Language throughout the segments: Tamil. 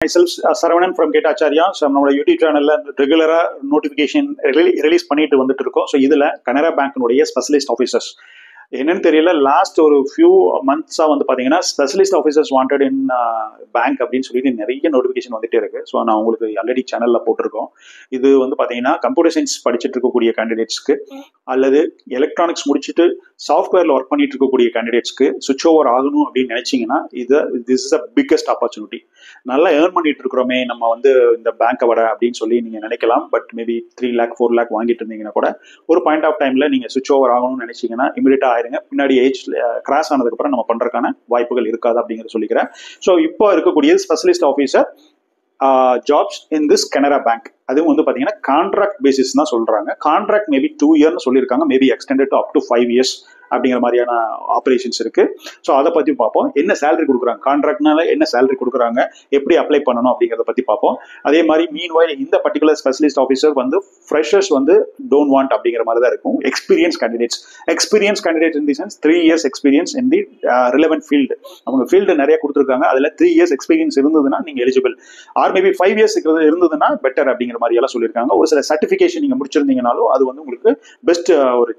Myself, Saravanan from Gate Acharya. So, நம்ம யூடியூப் சேனல்ல ரெகுலரா நோட்டிபிகேஷன் ரிலீஸ் பண்ணிட்டு வந்துட்டு இருக்கோம். ஸோ இதுல கனரா பேங்க்னுடைய ஸ்பெஷலிஸ்ட் ஆஃபீஸர்ஸ் என்னன்னு தெரியல, லாஸ்ட் ஒரு ஃபியூ மந்த்ஸா வந்து பாத்தீங்கன்னா ஸ்பெஷலிஸ்ட் ஆஃபீஸர்ஸ் வாண்டட் இன் பேங்க் அப்படின்னு சொல்லிட்டு நிறைய நோட்டிபிகேஷன் வந்துட்டே இருக்கு. ஸோ நான் உங்களுக்கு ஆல்ரெடி சேனல்ல போட்டிருக்கோம். இது வந்து பாத்தீங்கன்னா கம்ப்யூட்டர் சயின்ஸ் படிச்சுட்டு இருக்கக்கூடிய கேண்டிடேட்ஸ்க்கு அல்லது எலக்ட்ரானிக்ஸ் முடிச்சுட்டு சாஃப்ட்வேர்ல ஒர்க் பண்ணிட்டு இருக்கக்கூடிய கேண்டிடேட்ஸ்க்கு சுவிட்ச் ஓவர் ஆகணும் அப்படின்னு நினைச்சீங்கன்னா this is a biggest opportunity. நல்லா ஏர்ன் பண்ணிட்டு இருக்கிறோமே நம்ம வந்து இந்த பேங்கை விட அப்படின்னு சொல்லி நீங்க நினைக்கலாம். பட் மேபி 3 lakh 4 lakh வாங்கிட்டு இருந்தீங்கன்னா கூட ஒரு பாயிண்ட் ஆஃப் டைம்ல நீங்க சுவிட்ச் ஓவர் ஆகணும்னு நினைச்சீங்கன்னா இமீடியட்டா ஆயிருங்க. பின்னாடி ஏஜ் கிராஸ் ஆனதுக்கு அப்புறம் நம்ம பண்றதுக்கான வாய்ப்புகள் இருக்காது அப்படிங்கிறத சொல்லிக்கிறேன். ஸோ இப்போ இருக்கக்கூடிய specialist officer jobs in this Canara bank, அதுவும் வந்து பாத்தீங்கன்னா கான்ட்ராக்ட் பேசிஸ் தான் சொல்றாங்க. கான்ட்ராக்ட் மேபி 2 years சொல்லியிருக்காங்க, maybe extended to up to 5 years அப்படிங்கிற மாதிரியான ஆப்ரேஷன்ஸ் இருக்கு. ஸோ அதை பத்தி பார்ப்போம். என்ன சேலரி கொடுக்குறாங்க, கான்ட்ராக்ட்னால என்ன சேலரி கொடுக்குறாங்க, எப்படி அப்ளை பண்ணணும் அப்படிங்கிறத பத்தி பார்ப்போம். அதே மாதிரி மீன்வைல் இந்த பர்டிகுலர் ஸ்பெஷலிஸ்ட் ஆஃபீஸர் வந்து ஃப்ரெஷர்ஸ் வந்து டோன்ட் வாண்ட் அப்படிங்கிற மாதிரி தான் இருக்கும். Experience candidates in the sense 3 years experience in the relevant field. அவங்க ஃபீல்டு நிறைய கொடுத்துருக்காங்க. அதுல 3 years எக்ஸ்பீரியன்ஸ் இருந்ததுன்னா நீங்க எலிஜிபிள், ஆர் மேபி 5 years இருந்ததுன்னா பெட்டர் அப்படிங்கிற மாதிரி எல்லாம் சொல்லியிருக்காங்க. ஒரு சில சர்டிபிகேஷன் நீங்க முடிச்சிருந்தீங்கனாலும் அது வந்து உங்களுக்கு பெஸ்ட் ஒரு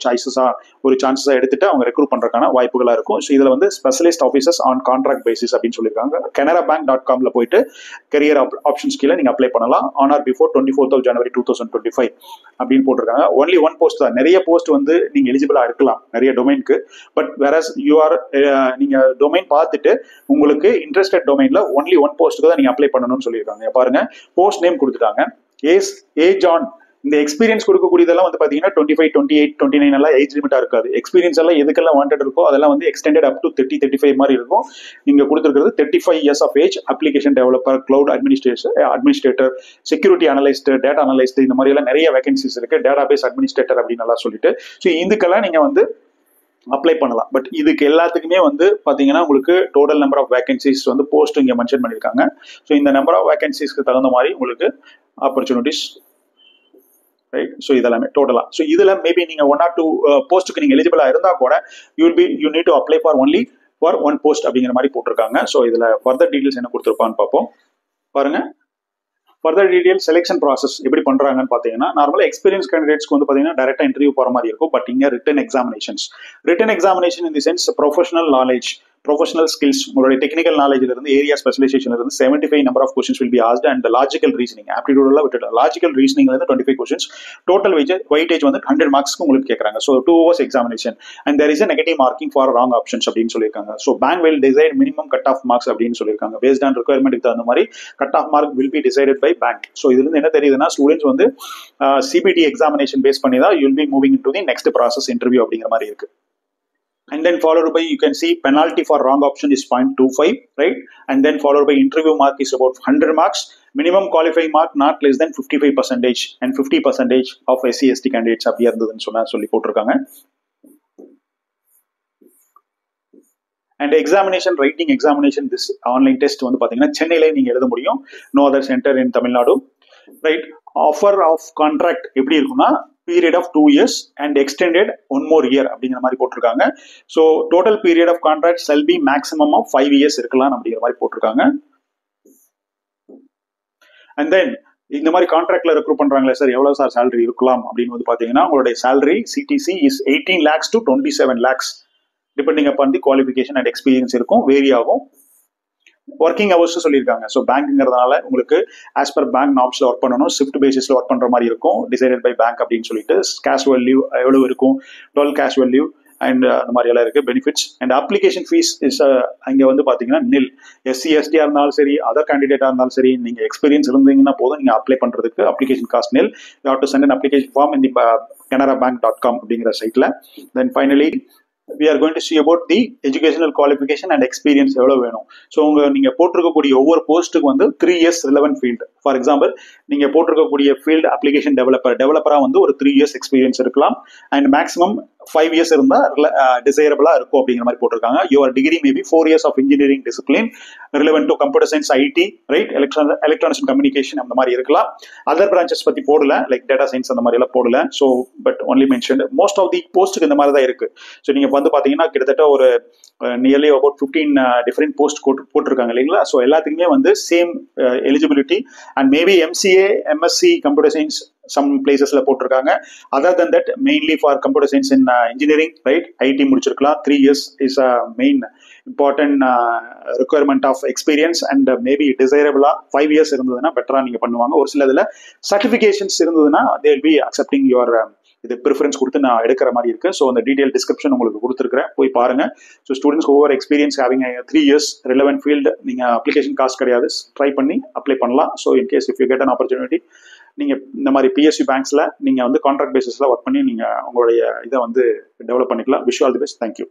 சான்சஸா எடுத்துட்டு அவங்க ரெக்ரூட் பண்றதுக்கான வாய்ப்புகளா இருக்கும். ஸோ இதுல வந்து specialist officers on contract basis அப்படின்னு சொல்லியிருக்காங்க. canarabank.com போயிட்டு கரியர் ஆப்ஷன்ஸ் கீழே நீங்க அப்ளை பண்ணலாம். On or before 24th of January 2025 அப்படின்னு போட்டிருக்காங்க. ஒன்லி ஒன் போஸ்ட் தான். நிறைய போஸ்ட் வந்து நீங்க எலிஜிபிளா இருக்கலாம் நிறைய டொமைனுக்கு. பட் வேறஸ் நீங்க டொமைன் பார்த்துட்டு உங்களுக்கு இன்ட்ரெஸ்டட் டொமைன்ல ஒன்லி ஒன் போஸ்ட்டுக்கு தான் நீங்க அப்ளை பண்ணணும்னு சொல்லியிருக்காங்க. பாருங்க, போஸ்ட் நேம் கொடுத்துட்டாங்க. ஏஜ் ஆன் இந்த எக்ஸ்பீரியன்ஸ் கொடுக்கக்கூடியதெல்லாம் வந்து பாத்தீங்கன்னா 25, 28, 29 எல்லாம் ஏஜ் லிமிட்டா இருக்காது. எக்ஸ்பீரியன்ஸ் எல்லாம் எதுக்கெல்லாம் வாண்டட் இருக்கோ அதெல்லாம் வந்து எக்ஸ்டெண்டட் அப் டு 30, 35 மாதிரி இருக்கும். நீங்க கொடுத்துருக்கிறது 35 years of age, application developer, cloud administrator, security analyst, data analyst, இந்த மாதிரி எல்லாம் நிறைய வேகன்சிஸ் இருக்கு. டேட்டா பேஸ் அட்மினிஸ்ட்ரேட்டர் அப்படின்னு எல்லாம் சொல்லிட்டு ஸோ இதுக்கெல்லாம் நீங்க வந்து அப்ளை பண்ணலாம். பட் இதுக்கு எல்லாத்துக்குமே வந்து பாத்தீங்கன்னா உங்களுக்கு டோட்டல் நம்பர் ஆஃப் வேகன்சிஸ் வந்து போஸ்ட் இங்க மென்ஷன் பண்ணிருக்காங்க. ஸோ இந்த நம்பர் ஆஃப் வேகன்சிஸ்க்கு தகுந்த மாதிரி உங்களுக்கு ஆப்பர்ச்சுனிட்டிஸ், ரைட்? ஸோ இதெல்லாமே டோட்டலா. ஸோ இதுல மேபி நீங்க 1 or 2 போஸ்ட்டுக்கு நீங்க எலிஜிபிளா இருந்தா கூட you need to apply for only for 1 post அப்படிங்கிற மாதிரி போட்டிருக்காங்க. ஸோ இதுல ஃபர்தர் டீடைல்ஸ் என்ன கொடுத்துருப்பான்னு பார்ப்போம். பாருங்க, ஃபர்தர் டீடைல் செலெக்ஷன் ப்ராசஸ் எப்படி பண்றாங்கன்னு பாத்தீங்கன்னா, நார்மலா எக்ஸ்பீரியன்ஸ் கேண்டிடேட்ஸ்க்கு வந்து பாத்தீங்கன்னா டைரக்டா இன்டர்வியூ போற மாதிரி இருக்கும். பட் இங்க return examination in the sense professional knowledge, professional skills, உங்களுடைய டெக்னிக்கல் நாலேஜ்ல இருந்து ஏரியா ஸ்பெஷலைசேஷன்ல இருந்து 75 number of questions will be asked and the logical reasoning, aptitude எல்லாம் விட்டுட்டு லாஜிக்கல் ரீசனிங்ல இருந்து 25 questions, டோட்டல் வெயிட்டேஜ் வந்து 100 marksக்கு உங்களுக்கு கேட்கறாங்க. So 2 hours examination and there is a negative marking for wrong options அப்படின்னு சொல்லியிருக்காங்க. So bank will decide minimum cut off marks அப்படின்னு சொல்லியிருக்காங்க. பேஸ்ட் ஆன் ரிக்வயர்மெண்ட்டுக்கு தகுந்த மாதிரி cut off mark will be decided by bank. So இதுல இருந்து என்ன தெரியுதுன்னா, ஸ்டூடெண்ட்ஸ் வந்து சிபிடி எக்ஸாமினேஷன் பேஸ் பண்ணி தான் you'll be moving into the next process interview அப்படிங்கிற மாதிரி இருக்கு. And then followed by, you can see penalty for wrong option is 0.25, right? And then followed by interview mark is about 100 marks. Minimum qualifying mark not less than 55% and 50% of SC/ST candidates அப்படி இருந்ததுன்னு சொல்லி போட்டிருக்காங்க. And examination, writing examination, this online test வந்து பாத்தீங்கன்னா சென்னையில நீங்க எழுத முடியும். No other centre in Tamil Nadu, right? Offer of contract எப்படி இருக்குன்னா, period of 2 years and extended 1 more year அப்படிங்கிற மாதிரி போட்டிருக்காங்க. So total period of contract shall be maximum of 5 years இருக்கலாம் அப்படிங்கிற மாதிரி போட்டிருக்காங்க. அண்ட் தென் இந்த மாதிரி கான்ட்ராக்ட்ல ரெக்ரூட் பண்றாங்களே சார், எவ்வளவு சார் சேலரி இருக்கலாம் அப்படின்னு வந்து பாத்தீங்கன்னா, உங்களுடைய salary CTC is 18 lakhs to 27 lakhs depending upon the qualification and experience இருக்கும், வேரி ஆகும். ஒர்க்கிங் ஹவர்ஸ் சொல்லியிருக்காங்க. ஸோ பேங்க்ங்கிறதுனால உங்களுக்கு ஆஸ் பர் பேங்க் நார்ம்ஸ்ல ஒர்க் பண்ணணும், ஷிஃப்ட் பேசிஸ்ல ஒர்க் பண்ற மாதிரி இருக்கும், டிசைடட் பை பேங்க் அப்படின்னு சொல்லிட்டு. கேஷுவல் லீவ் எவ்வளவு இருக்கும், 12 கேஷுவல் லீவ் அண்ட் அந்த மாதிரி எல்லாம் இருக்கு. Benefits and application fees is அங்க வந்து பாத்தீங்கன்னா நில். SC/ST இருந்தாலும் சரி, அதர் கேண்டிடேட்டா இருந்தாலும் சரி, நீங்க எக்ஸ்பீரியன்ஸ் இருந்தீங்கன்னா போதும் நீங்க அப்ளை பண்றதுக்கு. Application cost nil. You have to send an application form in the canarabank.com அப்படிங்கிற சைட்ல. Then finally we are going to see about the educational qualification and experience எவ்வளவு வேணும். ஸோ நீங்க போட்டிருக்கக்கூடிய ஒவ்வொரு போஸ்ட்டுக்கு வந்து 3 years relevant field. For example, நீங்க போட்டிருக்கக்கூடிய ஃபீல்டு அப்ளிகேஷன் டெவலப்பரா வந்து ஒரு 3 years எக்ஸ்பீரியன்ஸ் இருக்கலாம். அண்ட் மேக்ஸிமம் 5 years இருந்தா டிசைரபிளா இருக்கும் அப்படிங்கிற மாதிரி போட்டிருக்காங்க. Your degree maybe 4 years of engineering discipline relevant to computer science, IT, right, electronics and communication அந்த மாதிரி இருக்கலாம். அதர் பிரான்ச்சஸ் பத்தி போடல, லைக் டேட்டா சயின்ஸ் அந்த மாதிரி எல்லாம் போடல. So but only mention most of the போஸ்ட்டுக்கு இந்த மாதிரி தான் இருக்கு. ஸோ நீங்க வந்து பார்த்தீங்கன்னா கிட்டத்தட்ட ஒரு நியர்லி அபவுட் 15 டிஃப்ரெண்ட் போஸ்ட் போட்டிருக்காங்க இல்லைங்களா. ஸோ எல்லாத்துக்குமே வந்து same eligibility and maybe MCA MSc computer science some பிளேசஸ்ல போட்டிருக்காங்க. Other than that mainly for computer science in engineering right, IT முடிச்சிருக்கலாம். 3 years is a main important requirement of experience and maybe டிசைரபிளா 5 years இருந்ததுன்னா பெட்டரா நீங்க பண்ணுவாங்க. ஒரு சில இதுல சர்டிபிகேஷன்ஸ் இருந்ததுன்னா they will be accepting your இது ப்ரிஃபரன்ஸ் கொடுத்து நான் எடுக்கிற மாதிரி இருக்கு. ஸோ அந்த டீடைல் டிஸ்கிரிப்ஷன் உங்களுக்கு கொடுத்துருக்கிறேன், போய் பாருங்க. So students over experience having 3 years relevant field, நீங்க அப்ளிகேஷன் காஸ்ட் கிடையாது, ட்ரை பண்ணி அப்ளை பண்ணலாம். So in case if you get an opportunity நீங்க இந்த மாதிரி பிஎஸ்யூ பேங்க்ஸ்ல நீங்க வந்து கான்ட்ராக்ட் பேசிஸ்ல ஒர்க் பண்ணி நீங்க உங்களுடைய இதை வந்து டெவலப் பண்ணிக்கலாம். Wish all the best. Thank you.